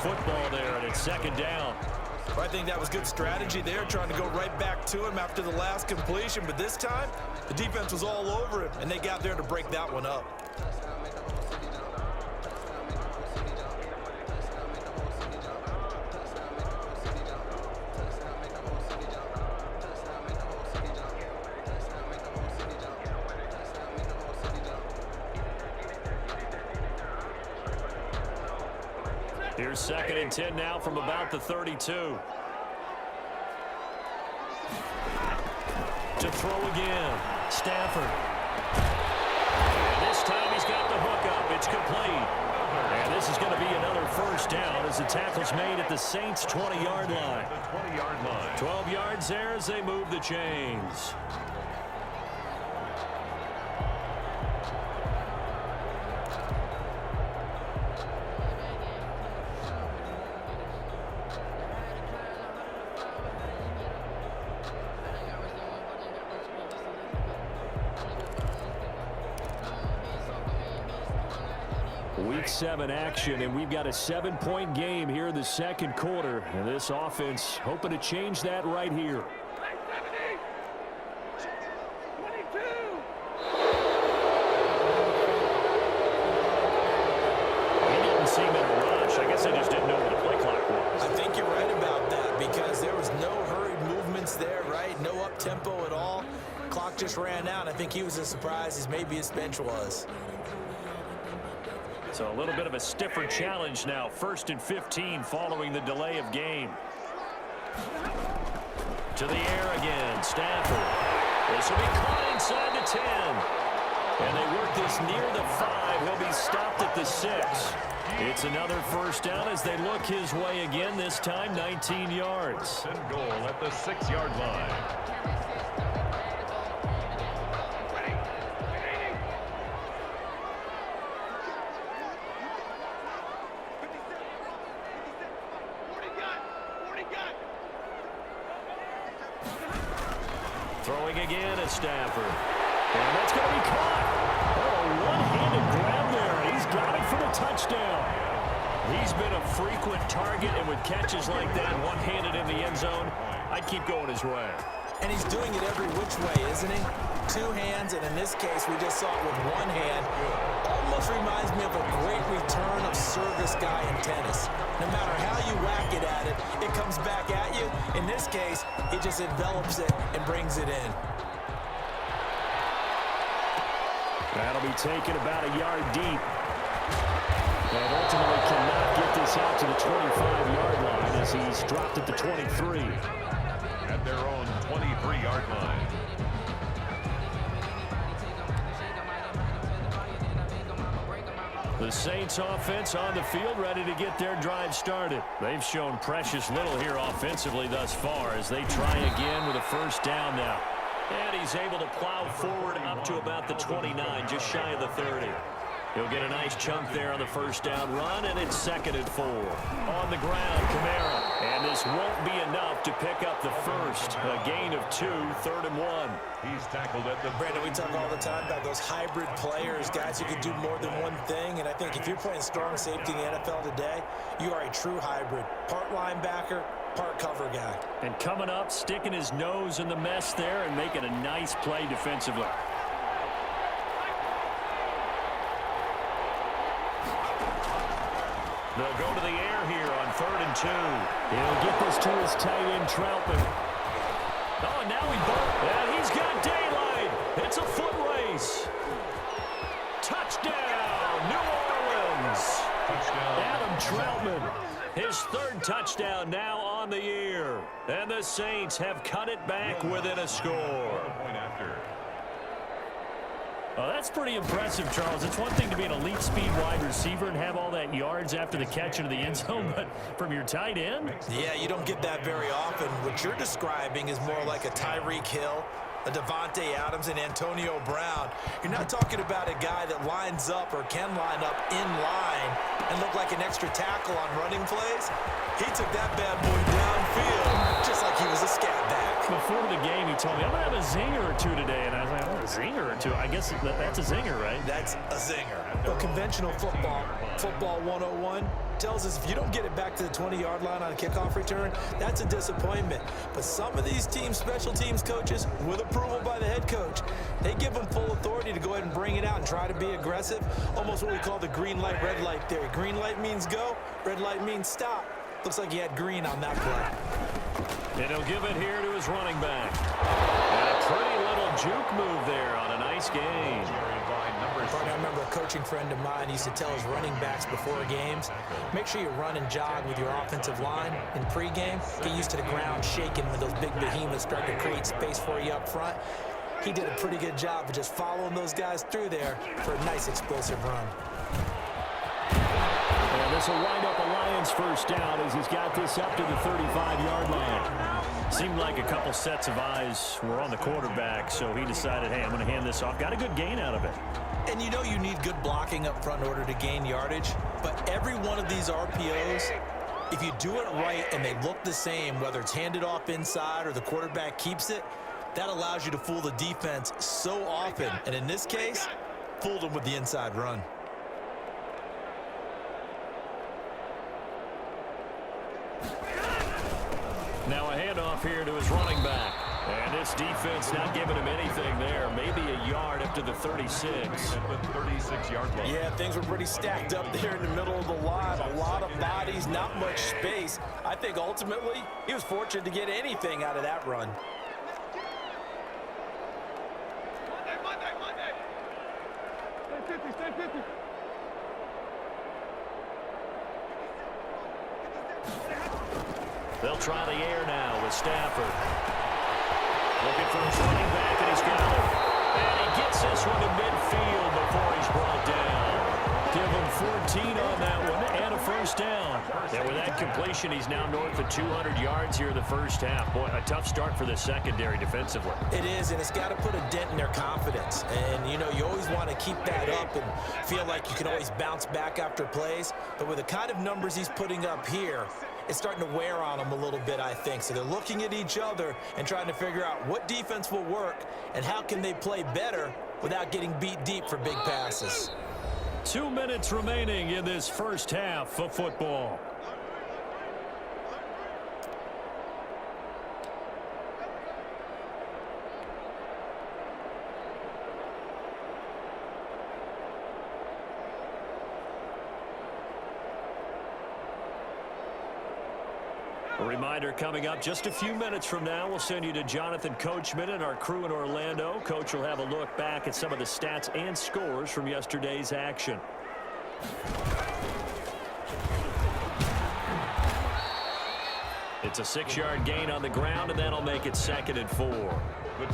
football there, and it's second down. I think that was good strategy there, trying to go right back to him after the last completion. But this time, the defense was all over him, and they got there to break that one up. Here's second and 10 now from about the 32. To throw again, Stafford. And this time he's got the hook up. It's complete. And this is going to be another first down as the tackle's made at the Saints' 20-yard line. 12 yards there as they move the chains. Week 7 action, and we've got a 7-point game here in the second quarter. And this offense hoping to change that right here. He didn't seem in a rush. I guess they just didn't know what the play clock was. I think you're right about that because there was no hurried movements there, right? No up-tempo at all. Clock just ran out. I think he was as surprised as maybe his bench was. So a little bit of a stiffer challenge now. 1st and 15 following the delay of game. To the air again. Stafford. This will be caught inside the 10. And they work this near the 5. He'll be stopped at the 6. It's another first down as they look his way again. This time 19 yards. And goal at the 6-yard line. Throwing again at Stafford. And that's going to be caught. Oh, one-handed grab there. He's got it for the touchdown. He's been a frequent target, and with catches like that, one-handed in the end zone, I'd keep going his way. And he's doing it every which way, isn't he? 2 hands, and in this case, we just saw it with 1 hand. Almost reminds me of a great return of service guy in tennis. No matter how you whack it at it, it comes back at you. In this case, it just envelops it and brings it in. That'll be taken about a yard deep. And ultimately cannot get this out to the 25-yard line as he's dropped at the 23. At their own 23-yard line. The Saints offense on the field ready to get their drive started. They've shown precious little here offensively thus far as they try again with a first down now. And he's able to plow forward up to about the 29, just shy of the 30. He'll get a nice chunk there on the first down run, and it's 2nd and 4. On the ground, Kamara. And this won't be enough to pick up the first. A gain of 2, 3rd and 1. He's tackled at the... Brandon, we talk all the time about those hybrid players, guys who can do more than one thing. And I think if you're playing strong safety in the NFL today, you are a true hybrid. Part linebacker, part cover guy. And coming up, sticking his nose in the mess there and making a nice play defensively. They'll go to the air here on 3rd and 2. He'll get this to his tight end, Troutman. Oh, now and he's got daylight. It's a foot race. Touchdown, New Orleans. Touchdown. Adam Troutman, his 3rd touchdown now on the year. And the Saints have cut it back within a score. Point after. Oh, that's pretty impressive, Charles. It's one thing to be an elite speed wide receiver and have all that yards after the catch into the end zone, but from your tight end? Yeah, you don't get that very often. What you're describing is more like a Tyreek Hill, a Devontae Adams, and Antonio Brown. You're not talking about a guy that lines up or can line up in line and look like an extra tackle on running plays. He took that bad boy downfield just like he was a scat back. Before the game, he told me, I'm going to have a zinger or 2 today. And I was like, oh, a zinger or 2? I guess that's a zinger, right? That's a zinger. Well, conventional football 101, tells us if you don't get it back to the 20-yard line on a kickoff return, that's a disappointment. But some of these teams, special teams coaches, with approval by the head coach, they give them full authority to go ahead and bring it out and try to be aggressive, almost what we call the green light, red light theory. Green light means go, red light means stop. Looks like he had green on that play. And he'll give it here to his running back. And a pretty little juke move there on a nice gain. I remember a coaching friend of mine used to tell his running backs before games, make sure you run and jog with your offensive line in pregame. Get used to the ground shaking when those big behemoths start to create space for you up front. He did a pretty good job of just following those guys through there for a nice explosive run. And this will wind up a Lions first down as he's got this up to the 35-yard line. Seemed like a couple sets of eyes were on the quarterback, so he decided, hey, I'm going to hand this off. Got a good gain out of it. And you know you need good blocking up front in order to gain yardage, but every one of these RPOs, if you do it right and they look the same, whether it's handed off inside or the quarterback keeps it, that allows you to fool the defense so often. And in this case, fooled them with the inside run. Now a handoff here to his running back. And this defense not giving him anything there. Maybe a yard up to the 36. At the 36-yard line. Yeah, things were pretty stacked up there in the middle of the line. A lot of bodies, not much space. I think ultimately he was fortunate to get anything out of that run. They'll try the air now with Stafford. Looking for his running back, and he's got it. And he gets this one to midfield before he's brought down. Give him 14 on that one and a first down. And with that completion, he's now north of 200 yards here in the first half. Boy, a tough start for the secondary defensively. It is, and it's got to put a dent in their confidence. And, you know, you always want to keep that up and feel like you can always bounce back after plays. But with the kind of numbers he's putting up here, it's starting to wear on them a little bit, I think. So they're looking at each other and trying to figure out what defense will work and how can they play better without getting beat deep for big passes. 2 minutes remaining in this first half of football. A reminder coming up just a few minutes from now, we'll send you to Jonathan Coachman and our crew in Orlando. Coach will have a look back at some of the stats and scores from yesterday's action. It's a 6-yard gain on the ground, and that'll make it 2nd and 4.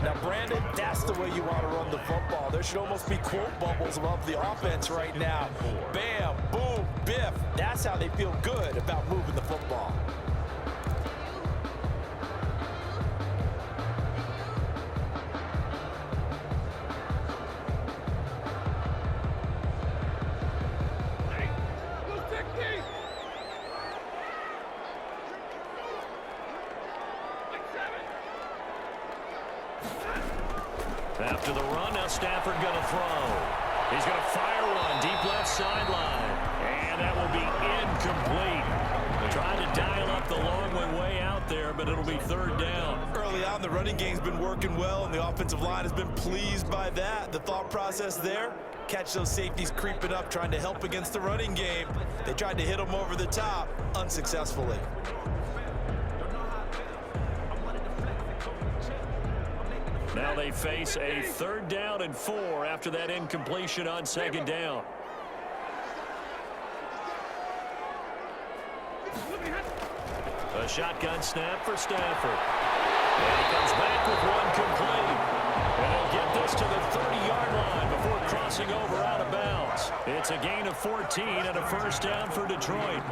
Now, Brandon, that's the way you want to run the football. There should almost be quote bubbles above the offense right now. Bam, boom, biff. That's how they feel good about moving the football. After the run, now Stafford going to throw. He's going to fire one deep left sideline. And that will be incomplete. They're trying to dial up the long one way out there, but it'll be 3rd down. Early on, the running game's been working well, and the offensive line has been pleased by that. The thought process there, catch those safeties creeping up, trying to help against the running game. They tried to hit them over the top, unsuccessfully. Now they face a 3rd down and 4 after that incompletion on 2nd down. A shotgun snap for Stafford. And he comes back with one complete. And he'll get this to the 30-yard line before crossing over out of bounds. It's a gain of 14 and a first down for Detroit.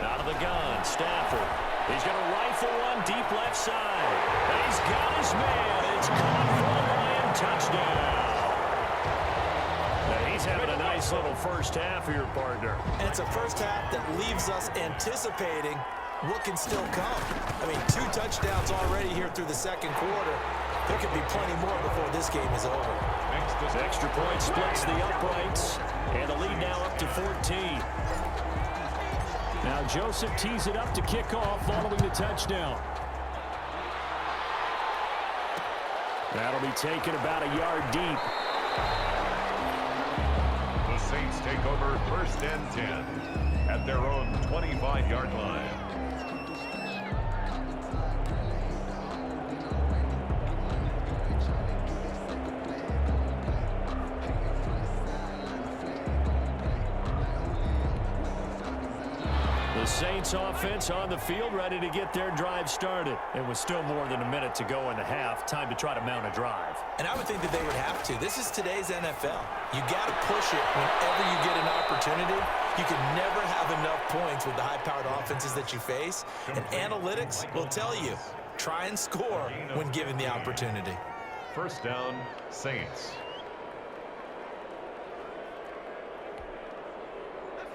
Out of the gun, Stafford. He's going to rifle one deep left side. And he's got his man. It's caught for the Lion touchdown. Now he's He's having a nice little first half here, partner. And it's a first half that leaves us anticipating what can still come. I mean, 2 touchdowns already here through the second quarter. There could be plenty more before this game is over. Extra point splits the uprights, and the lead now up to 14. Now Joseph tees it up to kick off following the touchdown. That'll be taken about a yard deep. The Saints take over 1st and 10 at their own 25-yard line. The Saints offense on the field, ready to get their drive started. And with still more than a minute to go in the half, time to try to mount a drive. And I would think that they would have to. This is today's NFL. You got to push it whenever you get an opportunity. You can never have enough points with the high-powered offenses that you face. And analytics will tell you, try and score when given the opportunity. 1st down, Saints.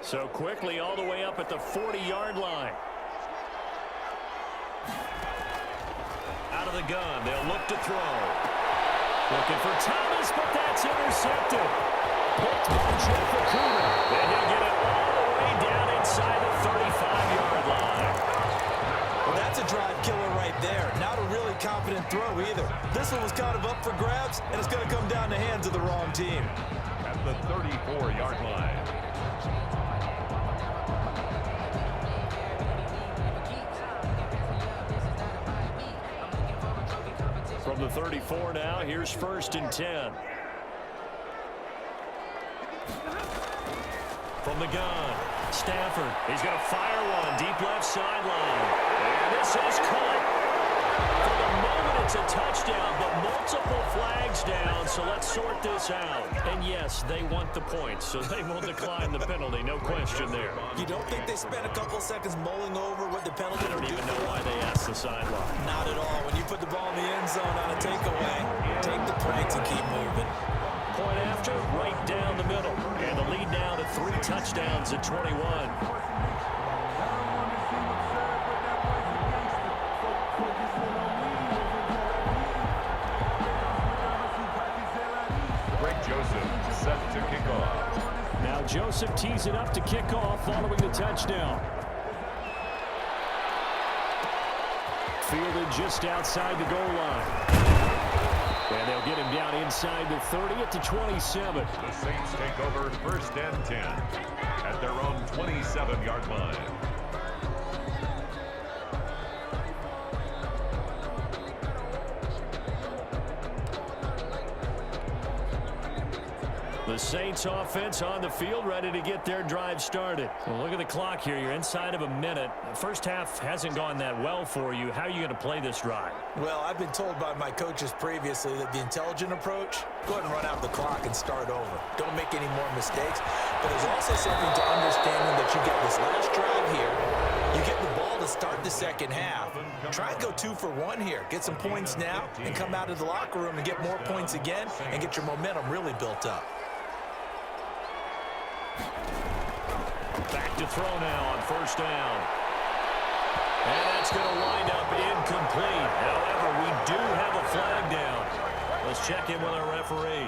So quickly all the way up at the 40-yard line. Out of the gun, they'll look to throw. Looking for Thomas, but that's intercepted. Picked by Jeff Okuda. And he'll get it all the way down inside the 35-yard line. Well, that's a drive killer right there. Not a really confident throw either. This one was kind of up for grabs, and it's going to come down the hands of the wrong team. At the 34-yard line. From the 34 now, here's 1st and 10. From the gun, Stafford. He's going to fire one deep left sideline. And this is caught. For the moment, it's a touchdown, but multiple flags down, so let's sort this out. And yes, they want the points, so they will decline the penalty, no question there. You don't think they spent a couple seconds mulling over what the penalty I would don't do? even know why they asked the sideline. Not at all. When you put the ball in the end zone on a takeaway, take the points and keep moving. Point after, right down the middle. And the lead now to 3 touchdowns at 21. Joseph set to kick off. Now Joseph tees it up to kick off following the touchdown. Fielded just outside the goal line. And they'll get him down inside the 30 at the 27. The Saints take over 1st and 10 at their own 27-yard line. The Saints offense on the field, ready to get their drive started. Well, look at the clock here. You're inside of a minute. The first half hasn't gone that well for you. How are you going to play this drive? Well, I've been told by my coaches previously that the intelligent approach, go ahead and run out the clock and start over. Don't make any more mistakes. But there's also something to understanding that you get this last drive here. You get the ball to start the second half. Try and go 2 for 1 here. Get some points now and come out of the locker room and get more points again and get your momentum really built up. Back to throw now on 1st down. And that's going to wind up incomplete. However, we do have a flag down. Let's check in with our referee.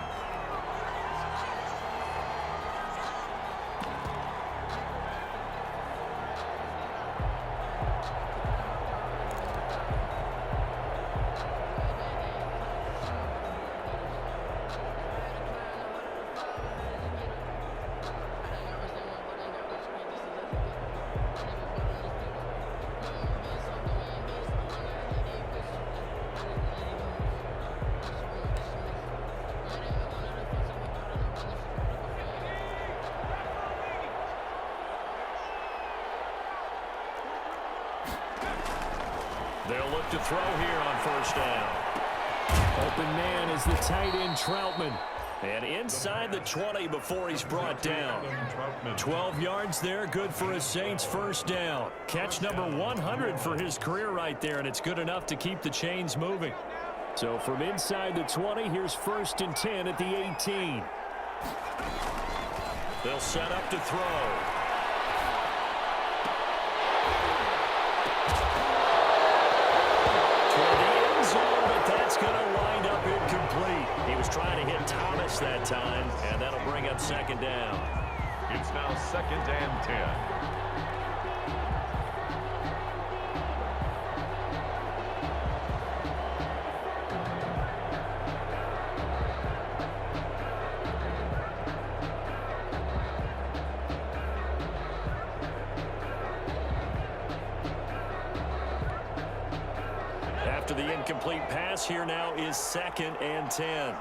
They'll look to throw here on 1st down. Open man is the tight end Troutman. And inside the 20 before he's brought down. 12 yards there, good for a Saints 1st down. Catch number 100 for his career right there, and it's good enough to keep the chains moving. So from inside the 20, here's 1st and 10 at the 18. They'll set up to throw. Toward the end zone, but that's going to wind up incomplete. He was trying to hit Thomas that time, and that'll bring up second down. It's now 2nd and 10. After the incomplete pass, here now is 2nd and 10.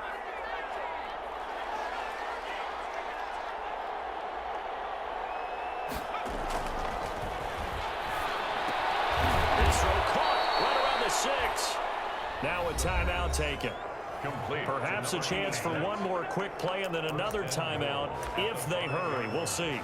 This throw caught right around the 6. Now a timeout taken. Complete. Perhaps a chance for one more quick play and then another timeout if they hurry. We'll see.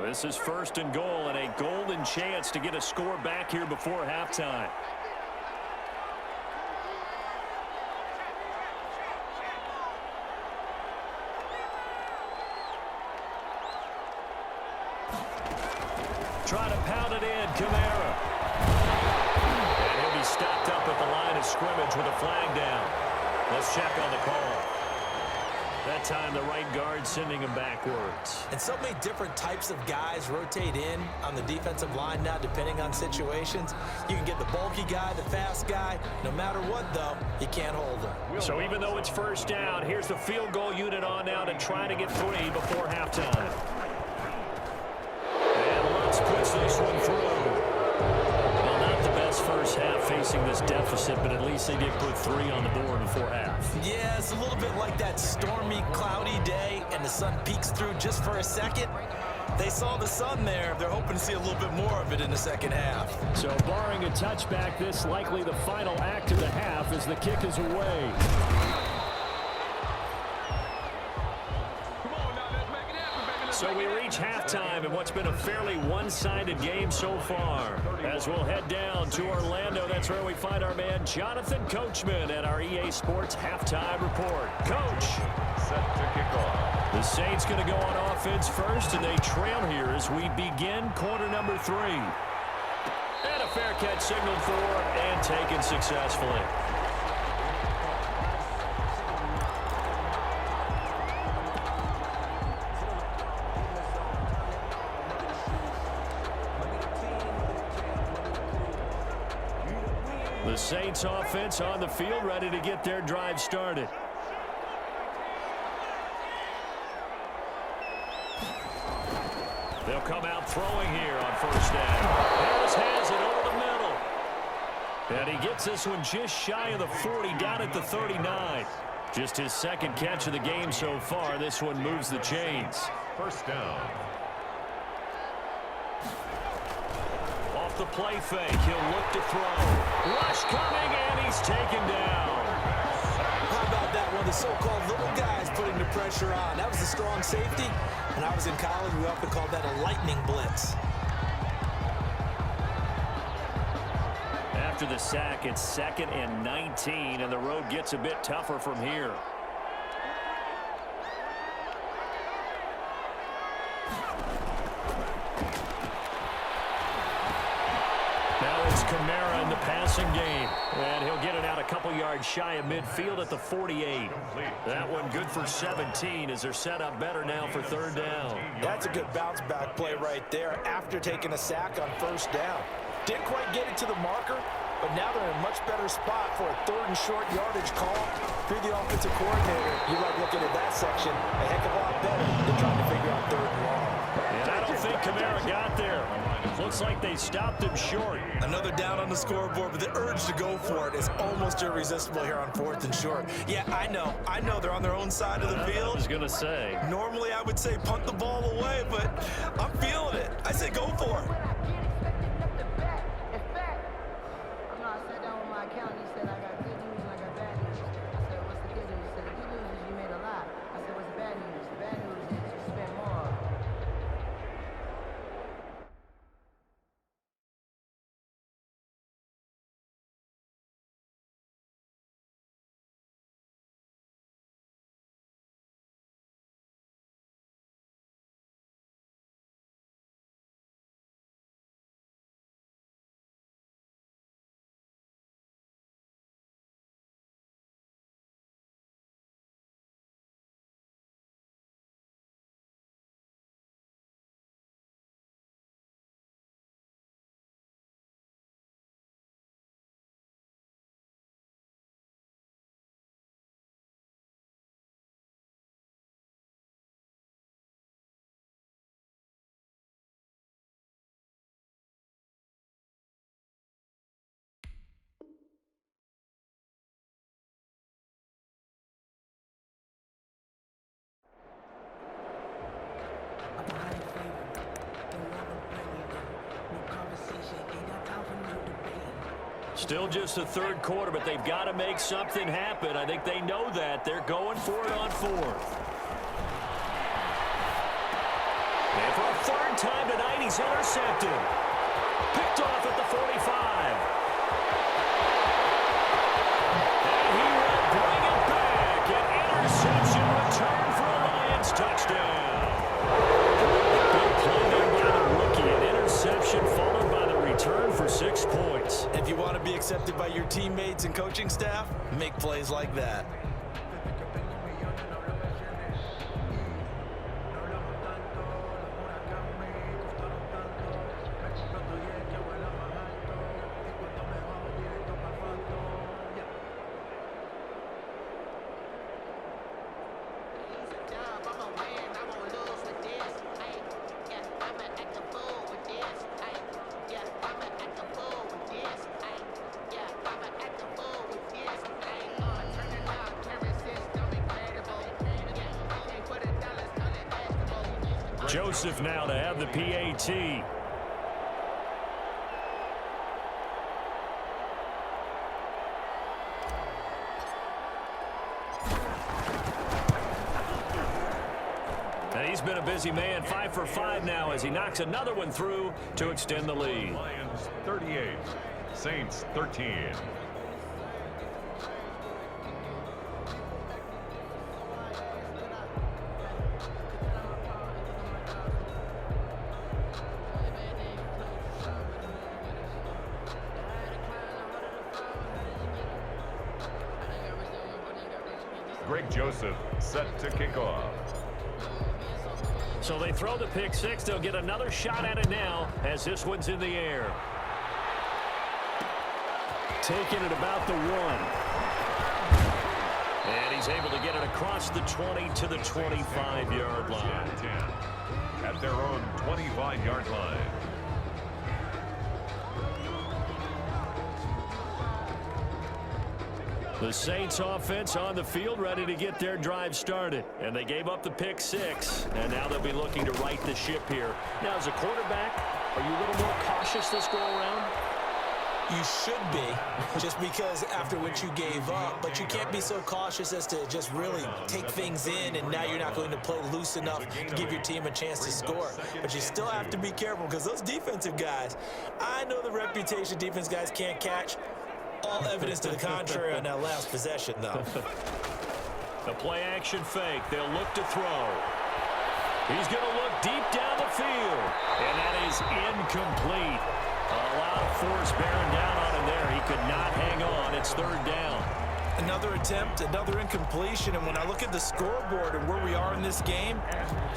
This is 1st and goal and a golden chance to get a score back here before halftime. Try to pound it in, Kamara. And he'll be stopped up at the line of scrimmage with a flag down. Let's check on the call. That time the right guard sending him backwards. And so many different types of guys rotate in on the defensive line now depending on situations. You can get the bulky guy, the fast guy. No matter what, though, you can't hold him. So even though it's 1st down, here's the field goal unit on now to try to get 3 before halftime. And Lutz puts this one through. Well, not the best first half facing this deficit, but at least they did put 3 on the board before half. Yeah, it's a little bit like that stormy, cloudy day, and the sun peeks through just for a second. They saw the sun there. They're hoping to see a little bit more of it in the second half. So barring a touchback, this likely the final act of the half as the kick is away. So we reach halftime in what's been a fairly one-sided game so far. As we'll head down to Orlando, that's where we find our man Jonathan Coachman at our EA Sports Halftime Report. Coach. Set to kick off. The Saints going to go on offense first, and they trail here as we begin quarter number 3. And a fair catch signaled for and taken successfully. The Saints offense on the field, ready to get their drive started. They'll come out throwing here on 1st down. Harris has it over the middle. And he gets this one just shy of the 40, down at the 39. Just his 2nd catch of the game so far. This one moves the chains. 1st down. Off the play fake, he'll look to throw. Rush coming, and he's taken down. How about that one? The so-called little guys putting the pressure on. That was a strong safety. When I was in college, we often called that a lightning blitz. After the sack, it's 2nd and 19, and the road gets a bit tougher from here. Now it's Kamara in the passing game. And he'll get it out a couple yards shy of midfield at the 48. That one good for 17 as they're set up better now for 3rd down. That's a good bounce-back play right there after taking a sack on 1st down. Didn't quite get it to the marker, but now they're in a much better spot for a 3rd and short yardage call. If you're the offensive coordinator, you like looking at that section a heck of a lot better than trying to figure out 3rd and long. And I don't think Kamara got there. Looks like they stopped him short. Another down on the scoreboard, but the urge to go for it is almost irresistible here on 4th and short. Yeah, I know they're on their own side of the field. I was going to say. Normally I would say punt the ball away, but I'm feeling it. I say go for it. Still just the third quarter, but they've got to make something happen. I think they know that. They're going for it on fourth. And for a third time tonight, he's intercepted. Picked off at the 45. And he will bring it back. An interception return for a Lions touchdown. Big play there by the rookie. An interception followed by the return for 6 points. If you want to be accepted by your teammates and coaching staff, make plays like that. Joseph now to have the PAT. And he's been a busy man, 5 for 5 now as he knocks another one through to extend the lead. Lions 38, Saints 13. Greg Joseph set to kick off. So they throw the pick six. They'll get another shot at it now as this one's in the air. Taking it about the 1. And he's able to get it across the 20 to the 25-yard line. 10 at their own 25-yard line. The Saints offense on the field ready to get their drive started. And they gave up the pick six. And now they'll be looking to right the ship here. Now, as a quarterback, are you a little more cautious this go around? You should be, just because after what you gave up, but you can't be so cautious as to just really take things in, and now you're not going to play loose enough to give your team a chance to score. But you still have to be careful because those defensive guys, I know the reputation defense guys can't catch. All evidence to the contrary on that last possession, though. The play-action fake. They'll look to throw. He's going to look deep down the field. And that is incomplete. A lot of force bearing down on him there. He could not hang on. It's third down. Another attempt, another incompletion, and when I look at the scoreboard and where we are in this game,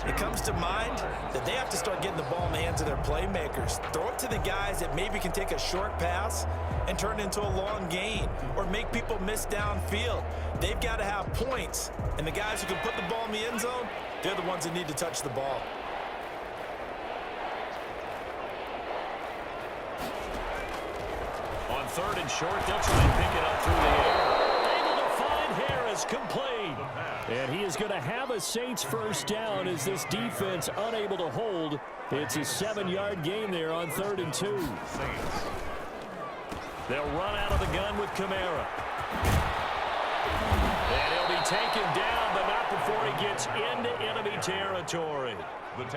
it comes to mind that they have to start getting the ball in the hands of their playmakers. Throw it to the guys that maybe can take a short pass and turn it into a long gain or make people miss downfield. They've got to have points, and the guys who can put the ball in the end zone, they're the ones that need to touch the ball. On third and short, they'll try and pick it up through the air. Able to find Harris, complete. And he is going to have a Saints first down as this defense unable to hold. It's a 7-yard gain there on 3rd and 2. They'll run out of the gun with Kamara. And he'll be taken down, but not before he gets into enemy territory.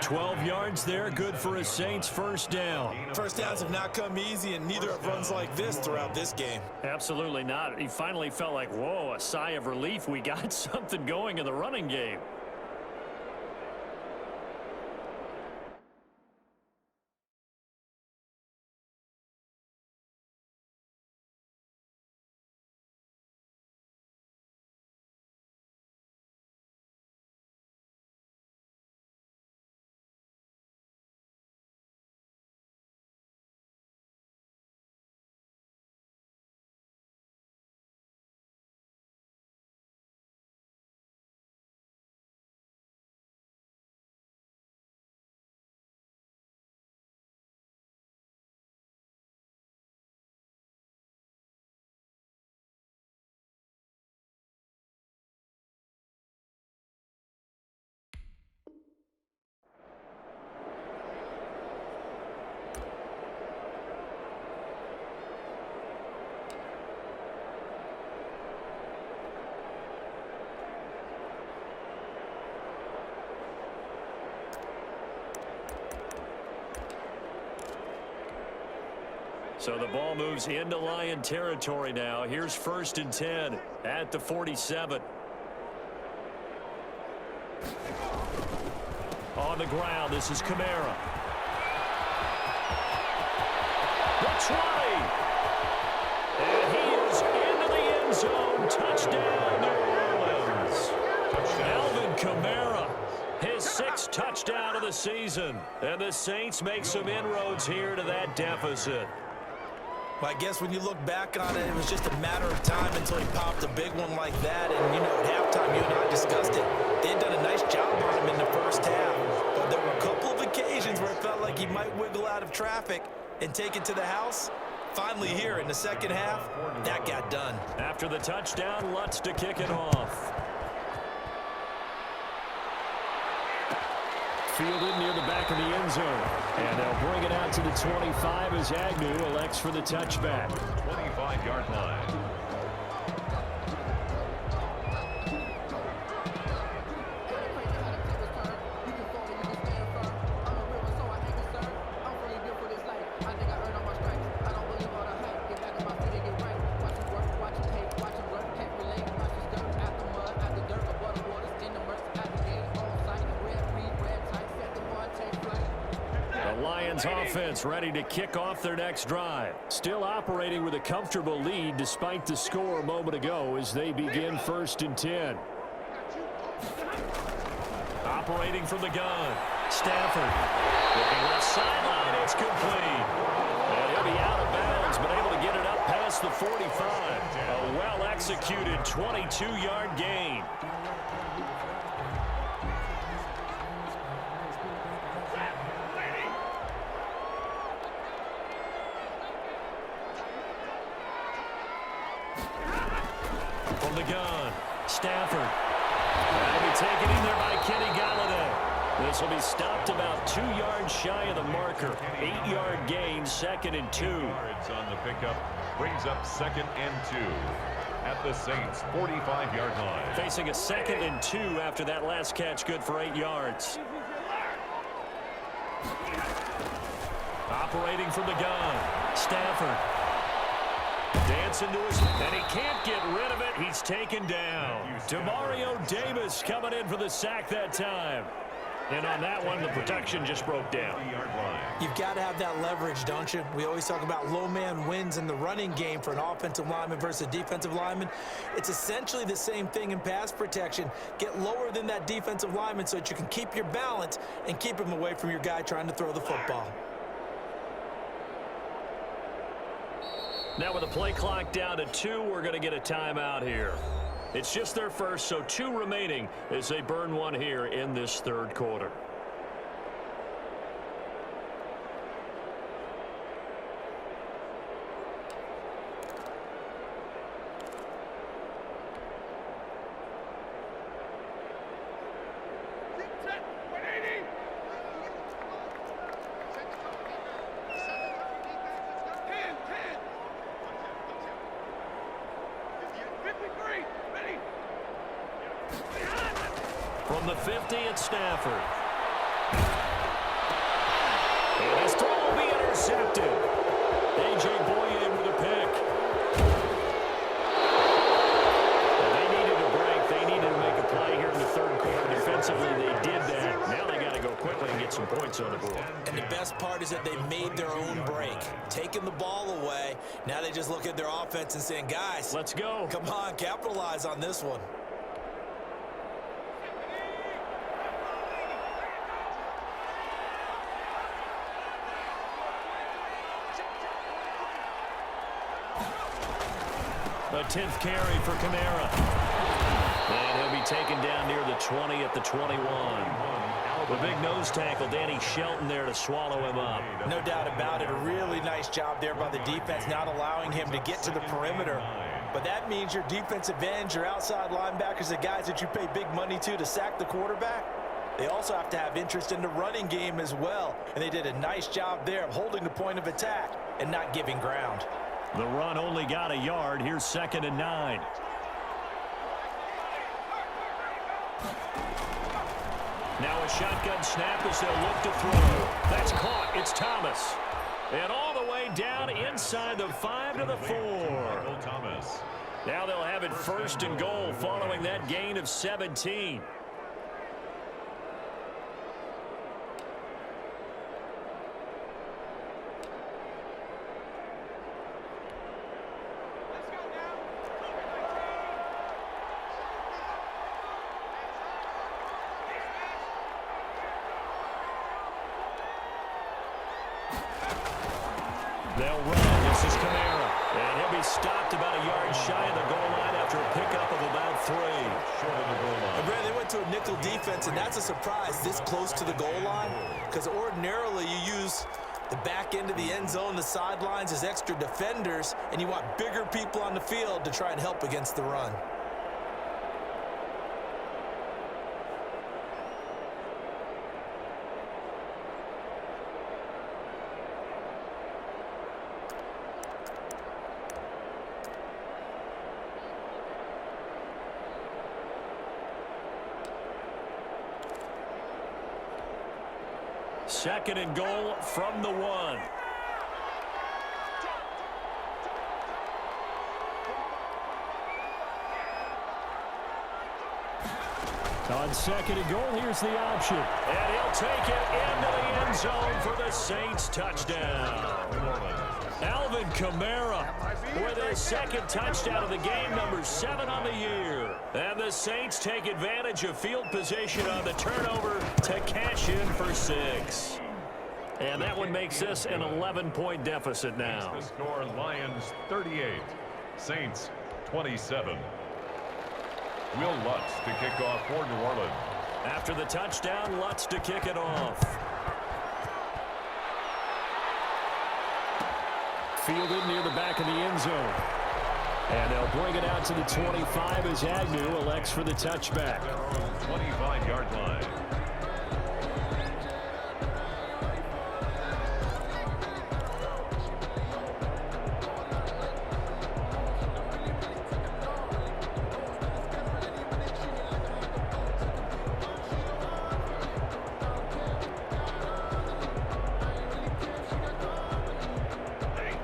12 yards there, good for a Saints first down. First downs have not come easy, and neither have runs like this throughout this game. Absolutely not. He finally felt like, whoa, a sigh of relief. We got something going in the running game. So the ball moves into Lion territory now. Here's 1st and 10 at the 47. On the ground, this is Kamara. The 20. And he is into the end zone. Touchdown, New Orleans. Alvin Kamara, his 6th touchdown of the season. And the Saints make some inroads here to that deficit. Well, I guess when you look back on it, it was just a matter of time until he popped a big one like that. And, you know, at halftime, you and I discussed it. They had done a nice job on him in the first half. But there were a couple of occasions where it felt like he might wiggle out of traffic and take it to the house. Finally here in the second half, that got done. After the touchdown, Lutz to kick it off. Fielded near the back of the end zone. And they'll bring it out to the 25 as Agnew elects for the touchback. 25-yard line. Offense ready to kick off their next drive. Still operating with a comfortable lead despite the score a moment ago as they begin 1st and 10. Operating from the gun. Stafford. Looking left sideline. It's complete. And he'll be out of bounds, but able to get it up past the 45. A well-executed 22-yard gain. From the gun, Stafford. That'll be taken in there by Kenny Galladay. This will be stopped about 2 yards shy of the marker. 8-yard gain, 2nd and 2. Yards on the pickup brings up 2nd and 2 at the Saints' 45-yard line. Facing a 2nd and 2 after that last catch, good for 8 yards. Operating from the gun, Stafford. Dancing to his, and he can't get rid of it. He's taken down. Demario Davis coming in for the sack that time. And on that one, the protection just broke down. You've got to have that leverage, don't you? We always talk about low man wins in the running game for an offensive lineman versus a defensive lineman. It's essentially the same thing in pass protection. Get lower than that defensive lineman so that you can keep your balance and keep him away from your guy trying to throw the football. Now with the play clock down to 2, we're going to get a timeout here. It's just their first, so 2 remaining as they burn one here in this 3rd quarter. From the 50, it's Stafford. And his throw will be intercepted. A.J. Boye with a pick. Well, they needed a break. They needed to make a play here in the 3rd quarter. Defensively, they did that. Now they got to go quickly and get some points on the board. And the best part is that they made their own break. Taking the ball away. Now they just look at their offense and saying, guys, let's go. Come on, capitalize on this one. A 10th carry for Kamara. And he'll be taken down near the 20 at the 21. The big nose tackle, Danny Shelton there to swallow him up. No doubt about it. A really nice job there by the defense, not allowing him to get to the perimeter. But that means your defensive ends, your outside linebackers, the guys that you pay big money to sack the quarterback, they also have to have interest in the running game as well. And they did a nice job there of holding the point of attack and not giving ground. The run only got a yard. Here's 2nd and 9. Now a shotgun snap as they'll look to throw. That's caught. It's Thomas. And all the way going down inside the 5 to the 4. Thomas. Now they'll have it first and goal following that gain of 17. They'll run. This is Kamara. And he'll be stopped about a yard shy of the goal line after a pickup of about 3. Short of the goal line. And Brad, they went to a nickel defense, and that's a surprise this close to the goal line, because ordinarily you use the back end of the end zone, the sidelines as extra defenders, and you want bigger people on the field to try and help against the run. Second and goal from the 1. On second and goal, here's the option. And he'll take it into the end zone for the Saints touchdown. Alvin Kamara with his second touchdown of the game, number 7 on the year. And the Saints take advantage of field position on the turnover to cash in for 6. And that one makes this an 11-point deficit now. The score, Lions 38, Saints 27. Will Lutz to kick off for New Orleans. After the touchdown, Lutz to kick it off. Fielded near the back of the end zone. And they'll bring it out to the 25 as Agnew elects for the touchback. 25-yard line.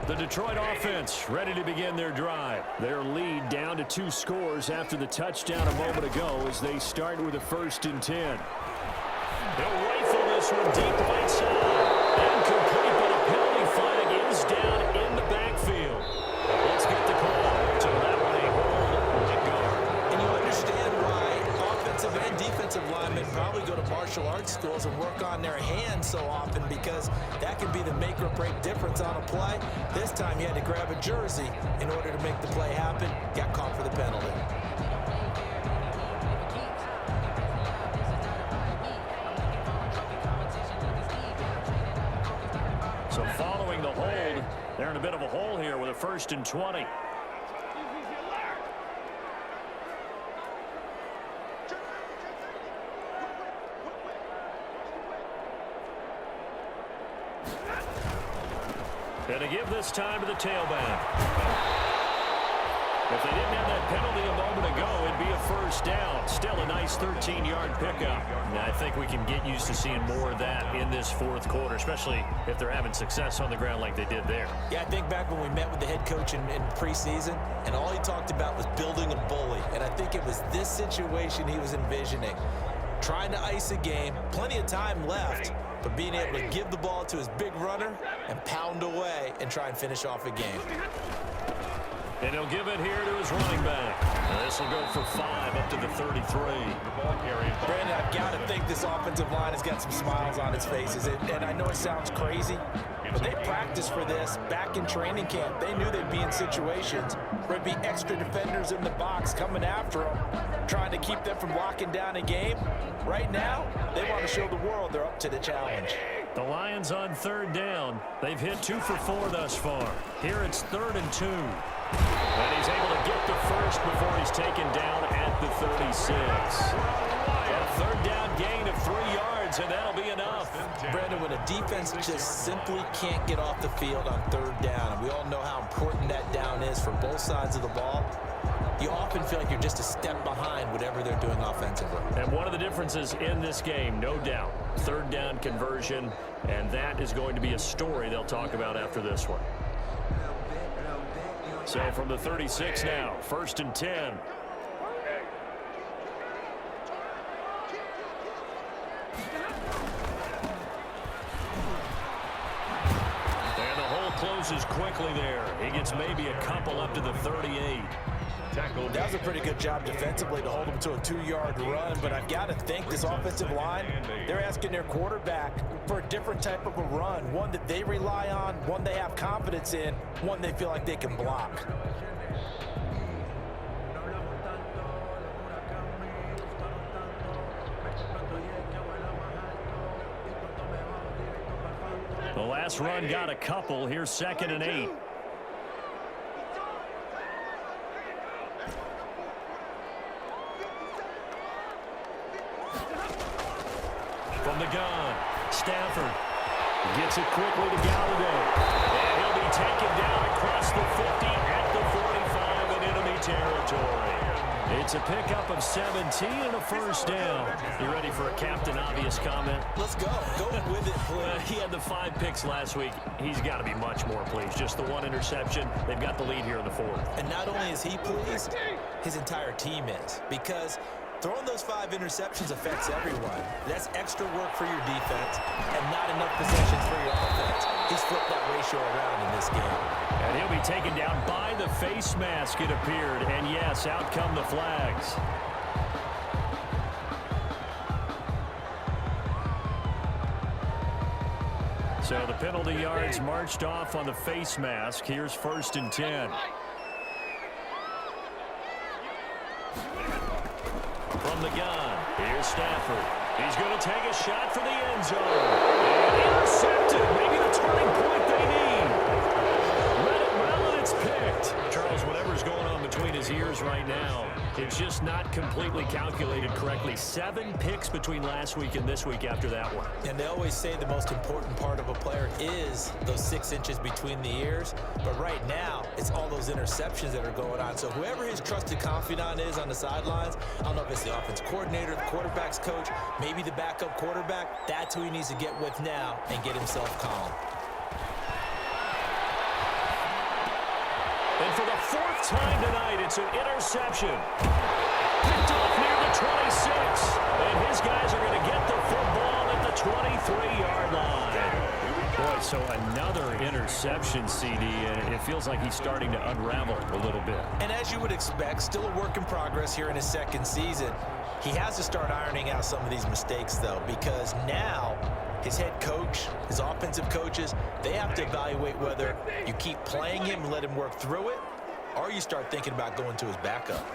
The Detroit offense ready to begin their drive. Their lead down to 2 scores after the touchdown a moment ago as they start with a 1st and 10. They'll rifle this one deep right side. Incomplete, but a penalty flag is down in the backfield. Let's get the call. So that one a hold at guard. And you understand why offensive and defensive linemen probably go to martial arts schools and work on their hands so often, because that can be the make or break difference on a play. This time he had to grab a jersey in order to make the play happen. Got caught for the penalty. So following the hold, they're in a bit of a hole here with a 1st and 20. And to give this time to the tailback. If they didn't have that penalty a moment ago, it'd be a 1st down. Still a nice 13-yard pickup. And I think we can get used to seeing more of that in this 4th quarter, especially if they're having success on the ground like they did there. Yeah, I think back when we met with the head coach in preseason, and all he talked about was building a bully. And I think it was this situation he was envisioning. Trying to ice a game, plenty of time left, but being able to give the ball to his big runner and pound away and try and finish off a game. And he'll give it here to his running back. And this will go for 5 up to the 33. Brandon, I've got to think this offensive line has got some smiles on its faces. And I know it sounds crazy, but they practiced for this back in training camp. They knew they'd be in situations where there'd be extra defenders in the box coming after them, trying to keep them from locking down a game. Right now, they want to show the world they're up to the challenge. The Lions on 3rd down. They've hit 2 for 4 thus far. Here it's 3rd and 2. And he's able to get the first before he's taken down at the 36. A 3rd down gain of 3 yards, and that'll be enough. Brandon, when a defense just simply can't get off the field on 3rd down, and we all know how important that down is for both sides of the ball, you often feel like you're just a step behind whatever they're doing offensively. And one of the differences in this game, no doubt, third down conversion, and that is going to be a story they'll talk about after this one. So from the 36 now, 1st and 10. And the hole closes quickly there. He gets maybe a couple up to the 38. That was a pretty good job defensively to hold him to a 2-yard run, but I've got to think this offensive line, they're asking their quarterback for a different type of a run, one that they rely on, one they have confidence in, one they feel like they can block. The last run got a couple. Here's 2nd and 8. From the gun, Stafford gets it quickly to Galladay. And he'll be taken down across the 50 at the 45 in enemy territory. It's a pickup of 17 and a first down. You ready for a Captain Obvious comment? Let's go. Go with it, please. He had the 5 picks last week. He's got to be much more pleased. Just the 1 interception. They've got the lead here in the 4th. And not only is he pleased, his entire team is. Because throwing those 5 interceptions affects everyone. That's extra work for your defense and not enough possessions for your offense. He's flipped that ratio around in this game. And he'll be taken down by the face mask, it appeared. And yes, out come the flags. So the penalty yards marched off on the face mask. Here's 1st and 10. From the gun, here's Stafford. He's going to take a shot for the end zone. And intercepted. Maybe the turning point they need. Read it well, and it's picked. Charles, whatever's going on between his ears right now, it's just not completely calculated correctly. 7 picks between last week and this week after that one. And they always say the most important part of a player is those 6 inches between the ears. But right now, it's all those interceptions that are going on. So whoever his trusted confidant is on the sidelines, I don't know if it's the offense coordinator, the quarterback's coach, maybe the backup quarterback, that's who he needs to get with now and get himself calm. And for the 4th time tonight, it's an interception. Picked off near the 26. And his guys are going to get the football at the 23-yard line. Boy, so another interception, CD, and it feels like he's starting to unravel a little bit. And as you would expect, still a work in progress here in his 2nd season. He has to start ironing out some of these mistakes, though, because now his head coach, his offensive coaches, they have to evaluate whether you keep playing him and let him work through it, or you start thinking about going to his backup.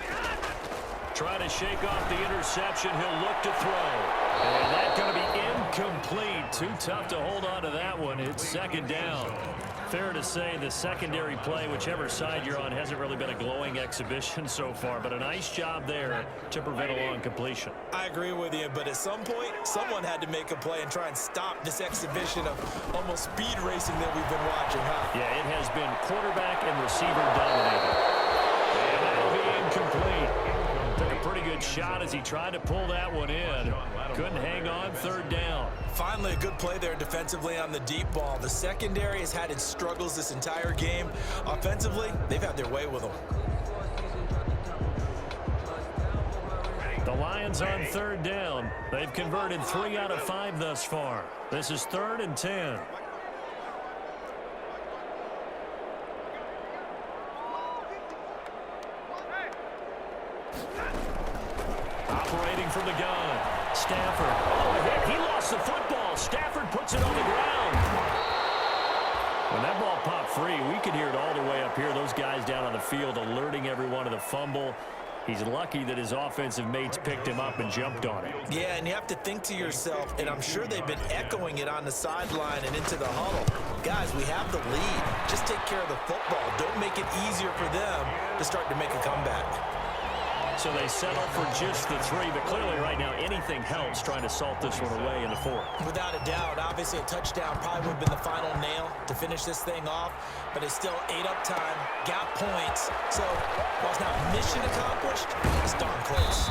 Trying to shake off the interception. He'll look to throw. And that's going to be incomplete. Too tough to hold on to that one. It's 2nd down. Fair to say the secondary play, whichever side you're on, hasn't really been a glowing exhibition so far, but a nice job there to prevent a long completion. I agree with you, but at some point, someone had to make a play and try and stop this exhibition of almost speed racing that we've been watching, huh? Yeah, it has been quarterback and receiver dominated. And that'll be incomplete. Took a pretty good shot as he tried to pull that one in. Couldn't hang on, 3rd down. Finally, a good play there defensively on the deep ball. The secondary has had its struggles this entire game. Offensively, they've had their way with them. The Lions on 3rd down. They've converted 3 out of 5 thus far. This is 3rd and 10. Operating from the gun. Stafford. Oh, a hit. He lost the football. Stafford puts it on the ground. When that ball popped free, we could hear it all the way up here. Those guys down on the field alerting everyone of the fumble. He's lucky that his offensive mates picked him up and jumped on it. Yeah, and you have to think to yourself, and I'm sure they've been echoing it on the sideline and into the huddle. Guys, we have the lead. Just take care of the football. Don't make it easier for them to start to make a comeback. So they settle for just the 3, but clearly right now anything helps trying to salt this one away in the 4th. Without a doubt, obviously a touchdown probably would have been the final nail to finish this thing off, but it's still 8 up time, got points. So while it's not mission accomplished, it's darn close.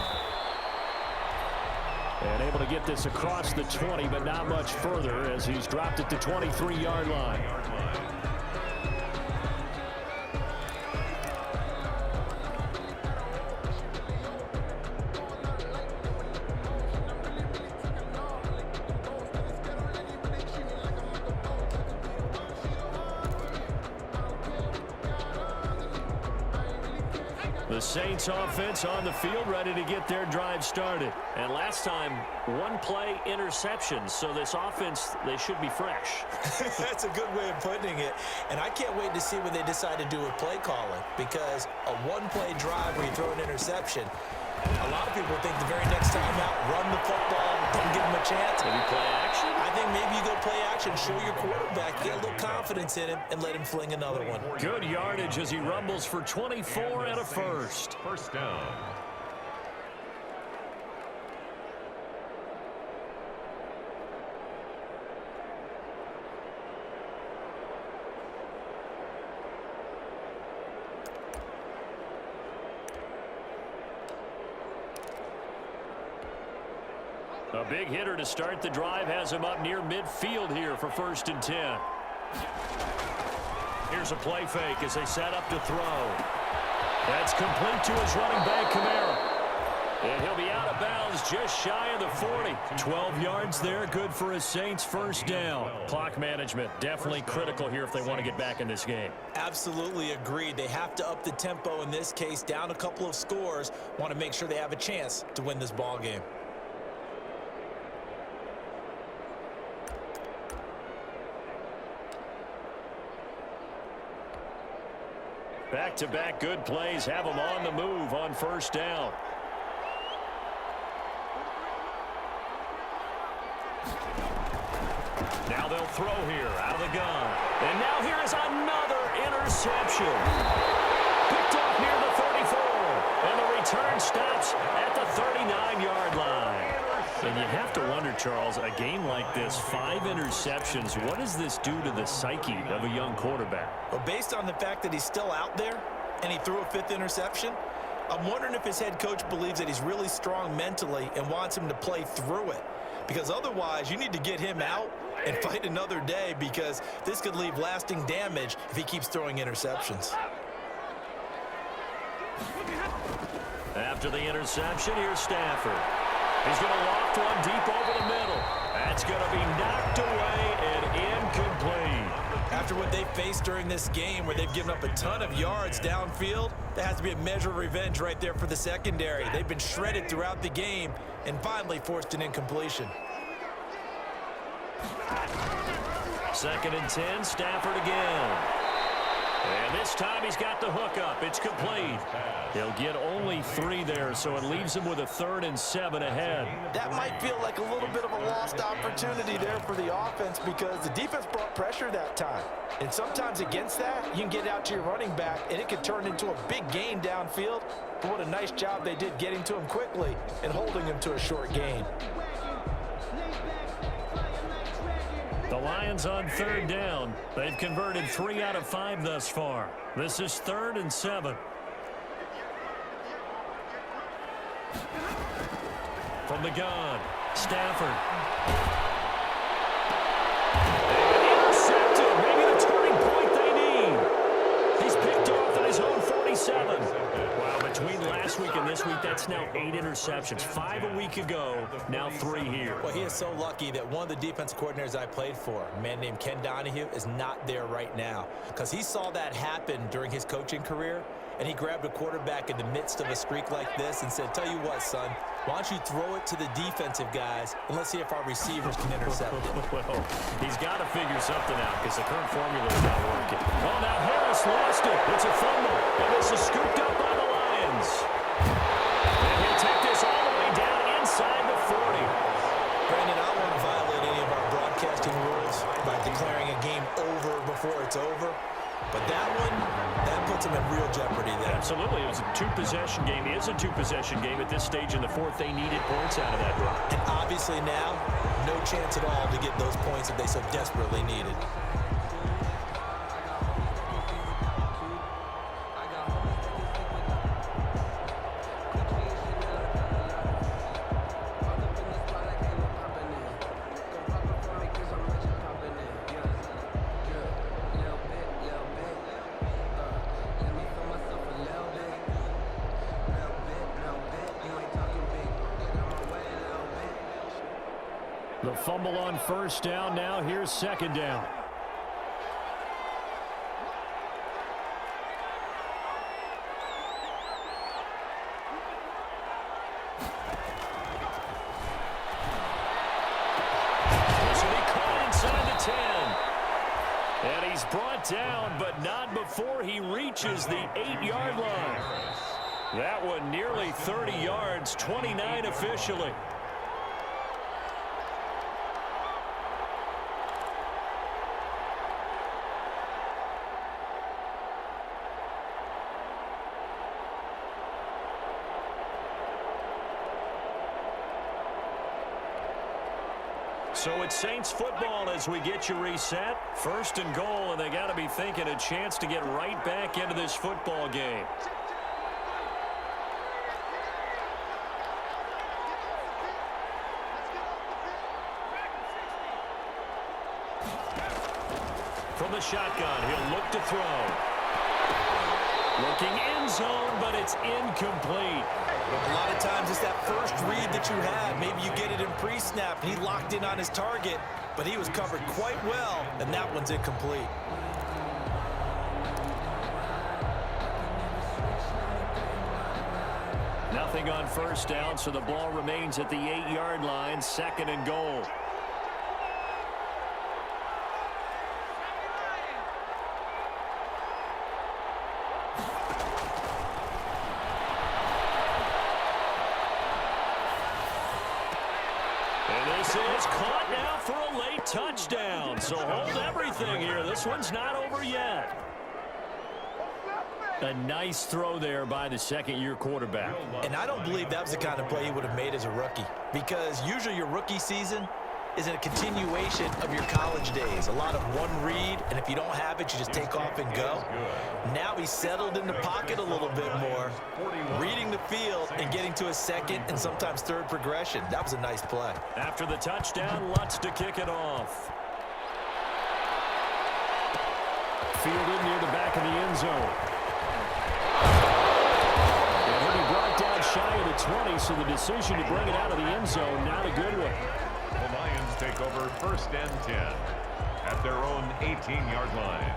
And able to get this across the 20, but not much further as he's dropped it to 23-yard line. The Saints offense on the field, ready to get their drive started. And last time, one play interception. So this offense, they should be fresh. That's a good way of putting it. And I can't wait to see what they decide to do with play calling, because a one-play drive where you throw an interception, a lot of people think the very next time out, run the football, don't give him a chance. Maybe play action? I think maybe you go play action, show your quarterback, get a little confidence in him, and let him fling another one. Good yardage as he rumbles for 24 and a first. First down. A big hitter to start the drive has him up near midfield here for 1st and 10. Here's a play fake as they set up to throw. That's complete to his running back, Kamara. And he'll be out of bounds just shy of the 40. 12 yards there, good for a Saints first down. Clock management definitely critical here if they want to get back in this game. Absolutely agreed. They have to up the tempo in this case, down a couple of scores. Want to make sure they have a chance to win this ball game. Back-to-back good plays have them on the move on first down. Now they'll throw here out of the gun. And now here is another interception. Picked up near the 34. And the return stops at the 39-yard line. And you have to wonder, Charles, a game like this, 5 interceptions, what does this do to the psyche of a young quarterback? Well, based on the fact that he's still out there and he threw a 5th interception, I'm wondering if his head coach believes that he's really strong mentally and wants him to play through it. Because otherwise, you need to get him out and fight another day, because this could leave lasting damage if he keeps throwing interceptions. After the interception, here's Stafford. He's going to loft one deep over the middle. That's going to be knocked away and incomplete. After what they faced during this game, where they've given up a ton of yards downfield, that has to be a measure of revenge right there for the secondary. They've been shredded throughout the game and finally forced an incompletion. 2nd and 10, Stafford again. And this time he's got the hook up. It's complete. He'll get only 3 there, so it leaves him with a 3rd and 7 ahead. That might feel like a little bit of a lost opportunity there for the offense, because the defense brought pressure that time. And sometimes against that, you can get out to your running back, and it could turn into a big gain downfield. But what a nice job they did getting to him quickly and holding him to a short gain. The Lions on 3rd down. They've converted 3 out of 5 thus far. This is 3rd and 7. From the gun, Stafford. And intercepted. Maybe the turning point they need. He's picked off at his own 47. Wow, between last week and this week, that's now 8 interceptions. 5 a week ago, now 3 here. Well, he is so lucky that one of the defense coordinators I played for, a man named Ken Donahue, is not there right now, because he saw that happen during his coaching career, and he grabbed a quarterback in the midst of a streak like this and said, tell you what, son, why don't you throw it to the defensive guys, and let's see if our receivers can intercept it. Well, he's got to figure something out, because the current formula is not working. Oh, now Harris lost it. It's a fumble, and this is scooped up by the Lions. And he'll take this all the way down inside the 40. Brandon, I don't want to violate any of our broadcasting rules by declaring a game over before it's over. But that one, that puts him in real jeopardy there. Absolutely. It was a 2-possession game. It is a 2-possession game at this stage in the 4th. They needed points out of that drive. And obviously now, no chance at all to get those points that they so desperately needed. The fumble on first down. Now here's second down. And he's brought down, but not before he reaches the 8-yard line. That one nearly 30 yards, 29 officially. So it's Saints football as we get you reset. First and goal, and they got to be thinking a chance to get right back into this football game. From the shotgun, he'll look to throw. Looking end zone, but it's incomplete. A lot of times it's that first read that you have. Maybe you get it in pre-snap, and he locked in on his target, but he was covered quite well, and that one's incomplete. Nothing on first down, so the ball remains at the 8-yard line, second and goal. Is caught now for a late touchdown. So hold everything here. This one's not over yet. A nice throw there by the second-year quarterback. And I don't believe that was the kind of play he would have made as a rookie, because usually your rookie season is a continuation of your college days. A lot of one read, and if you don't have it, you just take off and go. Now he's settled in the pocket a little bit more, reading the field and getting to a second and sometimes third progression. That was a nice play. After the touchdown, Lutz to kick it off. Fielded near the back of the end zone. And he'll be brought down shy of the 20, so the decision to bring it out of the end zone, not a good one. The Lions take over first and 10 at their own 18-yard line.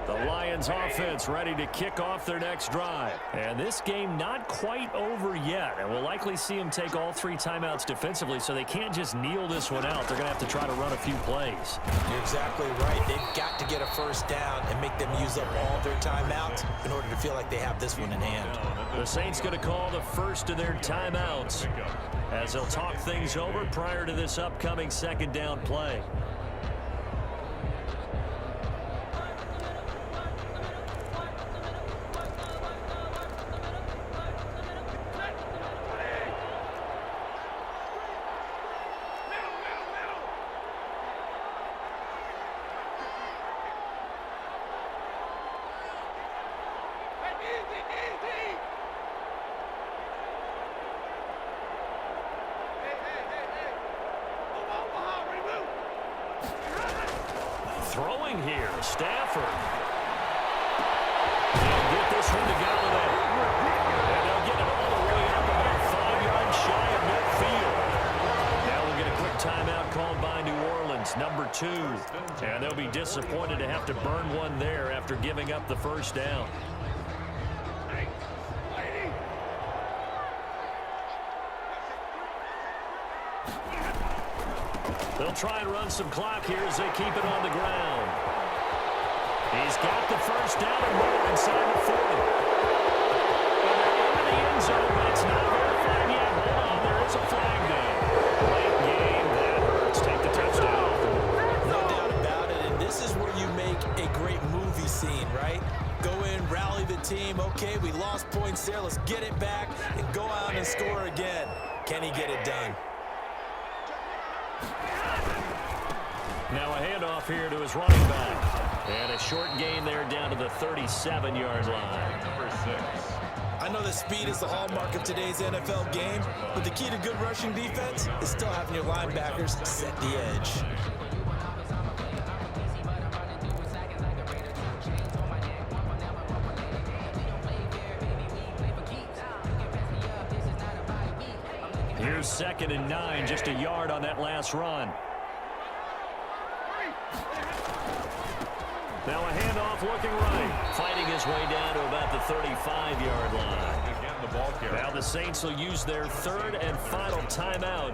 The Lions offense ready to kick off their next drive. And this game not quite over yet. And we'll likely see them take all 3 timeouts defensively, so they can't just kneel this one out. They're going to have to try to run a few plays. You're exactly right. They've got to get a first down and make them use up all of their timeouts in order to feel like they have this one in hand. The Saints going to call the first of their timeouts as they'll talk things over prior to this upcoming second down play. Throwing here, Stafford. He'll get this one to Galladay. And they'll get it all the way up about 5 yards shy of midfield. Now we'll get a quick timeout called by New Orleans, number 2. And they'll be disappointed to have to burn one there after giving up the first down. They'll try and run some clock here as they keep it on the ground. He's got the first down and more inside the 40. And they're into the end zone, but it's not verified yet. Hold on, there is a flag down. Late game, that hurts. Take the touchdown. No doubt about it, and this is where you make a great movie scene, right? Go in, rally the team. Okay, we lost points there. Let's get it back and go out and score again. Can he get it done? Now a handoff here to his running back. And a short gain there down to the 37-yard line. Number 6. I know that speed is the hallmark of today's NFL game, but the key to good rushing defense is still having your linebackers set the edge. 2nd and 9, just a yard on that last run. Now a handoff looking right. Fighting his way down to about the 35-yard line. Now the Saints will use their 3rd and final timeout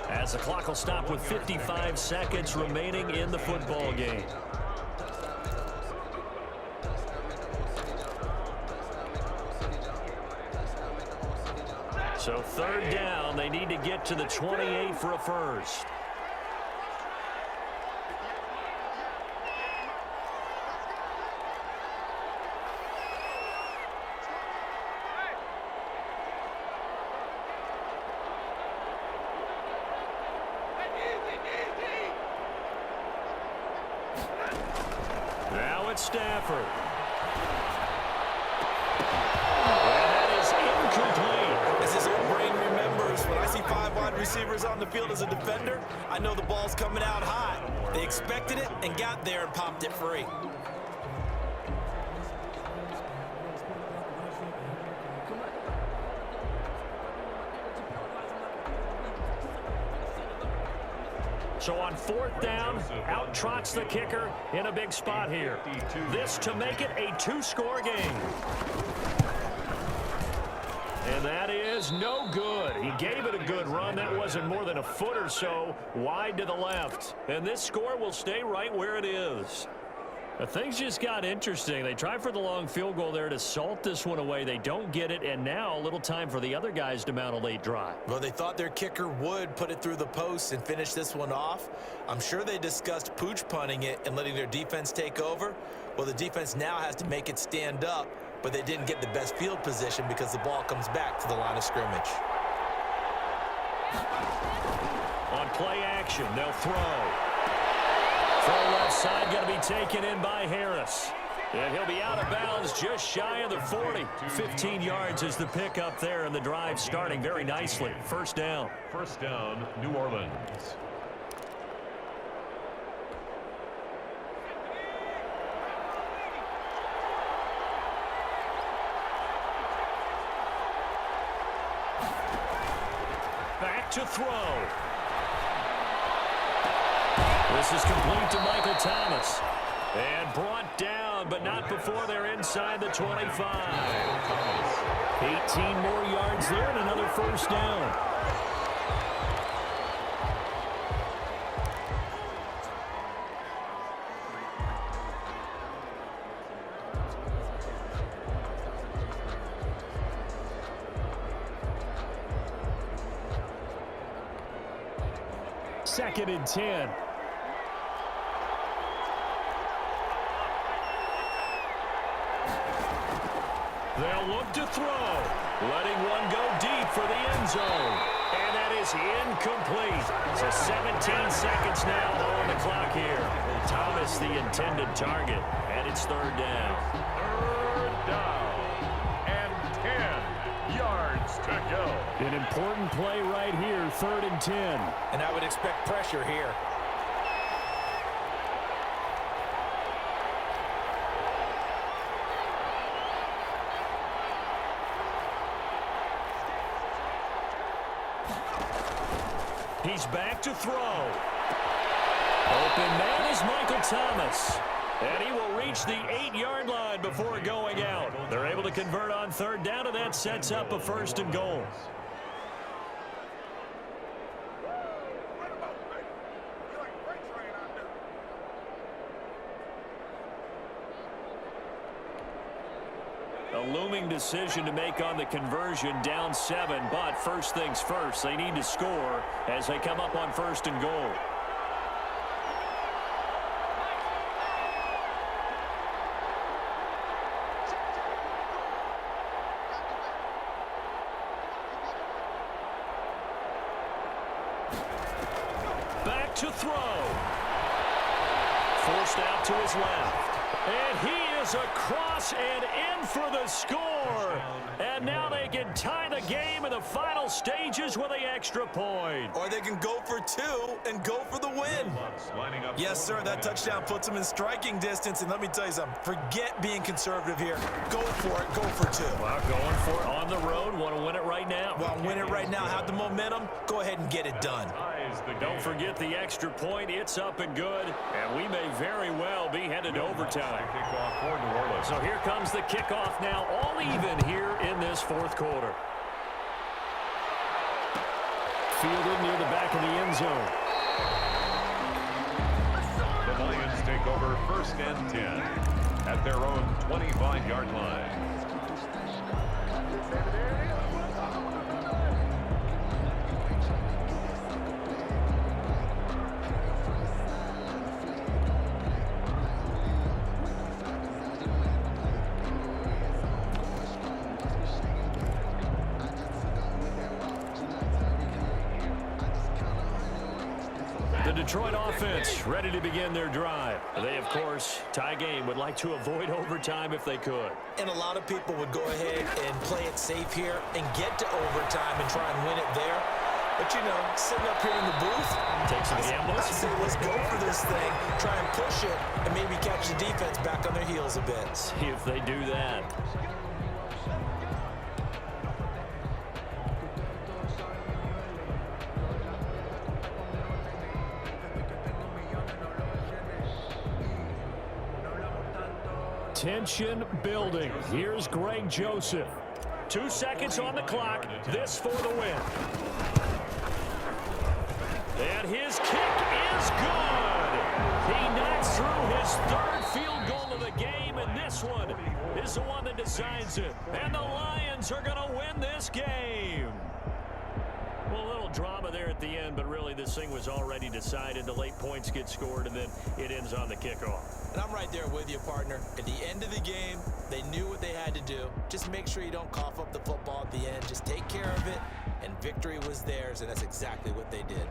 as the clock will stop with 55 seconds remaining in the football game. So 3rd down, they need to get to the 28 for a first. Now it's Stafford. And that is incomplete. As his old brain remembers, when I see 5 wide receivers on the field as a defender, I know the ball's coming out high. They expected it and got there and popped it free. So on 4th down, out trots the kicker in a big spot here. This to make it a 2-score game. And that is no good. He gave it a good run. That wasn't more than a foot or so wide to the left. And this score will stay right where it is. Now, things just got interesting. They tried for the long field goal there to salt this one away. They don't get it, and now a little time for the other guys to mount a late drive. Well, they thought their kicker would put it through the post and finish this one off. I'm sure they discussed pooch punting it and letting their defense take over. Well, the defense now has to make it stand up, but they didn't get the best field position because the ball comes back to the line of scrimmage. On play action, they'll throw. Full left side going to be taken in by Harris. And he'll be out of bounds just shy of the 40. 15 yards is the pickup there, and the drive starting very nicely. 1st down. 1st down, New Orleans. Back to throw. This is complete to Michael Thomas. And brought down, but not before they're inside the 25. 18 more yards there and another 1st down. Second and 10. They'll look to throw. Letting one go deep for the end zone. And that is incomplete. So 17 seconds now on the clock here. Thomas the intended target. And it's 3rd down. 3rd down. And 10 yards to go. An important play right here. 3rd and 10. And I would expect pressure here. He's back to throw. Open man is Michael Thomas. And he will reach the 8-yard line before going out. They're able to convert on 3rd down, and that sets up a 1st and goal. A looming decision to make on the conversion, down 7, but first things first, they need to score as they come up on 1st and goal. Back to throw. Forced out to his left. And he is across and in for the score. And now they can tie the game in the final stages with the extra point. Or they can go for two and go for the win. Yes, sir, that touchdown puts them in striking distance. And let me tell you something, forget being conservative here. Go for it, go for two. Well, going for it on the road, want to win it right now. Well, win it right now, have the momentum, go ahead and get it done. Don't forget the extra point, it's up and good. And we may very well be headed to overtime. So here comes the kickoff now, all even here in this fourth quarter. Fielded near the back of the end zone. The Lions take over 1st and 10 at their own 25-yard line. The Detroit offense ready to begin their drive. They, of course, tie game, would like to avoid overtime if they could. And a lot of people would go ahead and play it safe here and get to overtime and try and win it there. But, you know, sitting up here in the booth, take some gambles. I say let's go for this thing, try and push it, and maybe catch the defense back on their heels a bit. See if they do that. Tension building. Here's Greg Joseph. 2 seconds on the clock. This for the win. And his kick is good. He knocks through his 3rd field goal of the game, and this one is the one that decides it. And the Lions are going to win this game. Well, a little drama there at the end, but really this thing was already decided. The late points get scored, and then it ends on the kickoff. And I'm right there with you, partner. At the end of the game, they knew what they had to do. Just make sure you don't cough up the football at the end. Just take care of it, and victory was theirs, and that's exactly what they did.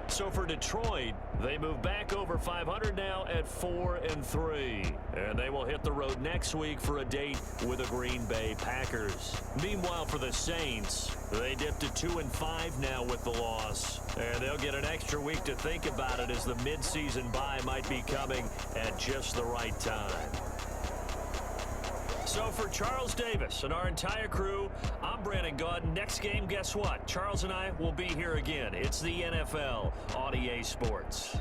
So for Detroit, they move back over 500 now at 4-3. And they will hit the road next week for a date with the Green Bay Packers. Meanwhile, for the Saints, they dipped to 2-5 now with the loss. And they'll get an extra week to think about it as the midseason bye might be coming at just the right time. So for Charles Davis and our entire crew, I'm Brandon Gaudin. Next game, guess what? Charles and I will be here again. It's the NFL on EA Sports.